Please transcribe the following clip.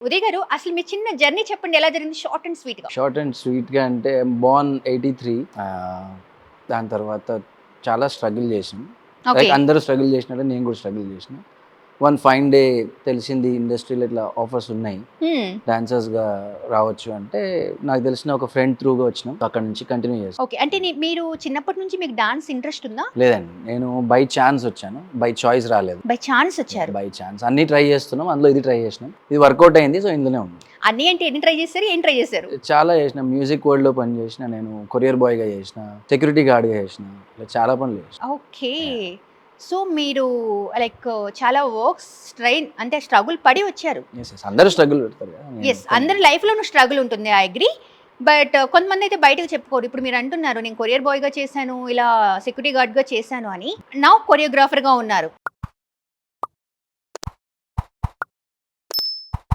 ఉదయ్ గారు అసలు మీ చిన్న జర్నీ చెప్పండి ఎలా జరిగింది షార్ట్ అండ్ స్వీట్ గా. షార్ట్ అండ్ స్వీట్గా అంటే బోర్న్ 83. దాని తర్వాత చాలా స్ట్రగుల్ చేసాం. ఓకే. లైక్ అందరూ స్ట్రగుల్ చేసినట్టు నేను కూడా స్ట్రగుల్ చేసిన. వన్ ఫైన్ డే తెలిసింది ఇండస్ట్రీలో ఇట్లా ఆఫర్స్ ఉన్నాయి, డాన్సర్స్గా రావచ్చు అంటే నాకు తెలిసిన ఒక ఫ్రెండ్ త్రూగా వచ్చినాం. అక్కడ నుంచి కంటిన్యూ చేస్తాం. ఓకే, అంటే మీరు చిన్నప్పటి నుంచి మీకు డాన్స్ ఇంట్రెస్ట్ ఉందా? లేదండి, నేను బై ఛాన్స్ వచ్చాను, బై చాయిస్ రాలేదు. బై ఛాన్స్ వచ్చారు. బై ఛాన్స్ అన్ని ట్రై చేస్తున్నాం, అందులో ఇది ట్రై చేసినాం, ఇది వర్కౌట్ అయింది, సో ఇందులోనే ఉంది. అన్ని అంటే ఎన్ని ట్రై చేశారు, ఏం ట్రై చేశారు? చాలా చేసిన, మ్యూజిక్ వరల్డ్లో పని చేసిన, నేను కొరియర్ బాయ్గా చేసిన, సెక్యూరిటీ గార్డ్గా చేసిన, ఇలా చాలా పనులు చేసిన. ఓకే, సో మీరు లైక్ చాలా వర్క్స్ అంటే స్ట్రగుల్ పడి వచ్చారు. అందరూ స్ట్రగుల్ పెడతారు కదా. ఎస్, అందరి లైఫ్లోనూ స్ట్రగుల్ ఉంటుంది, ఐ అగ్రీ. బట్ కొంతమంది అయితే బయటకు చెప్పుకోరు. ఇప్పుడు మీరు అంటున్నారు నేను కొరియర్ బాయ్గా చేశాను, ఇలా సెక్యూరిటీ గార్డ్గా చేశాను అని, నా కొరియోగ్రాఫర్గా ఉన్నారు.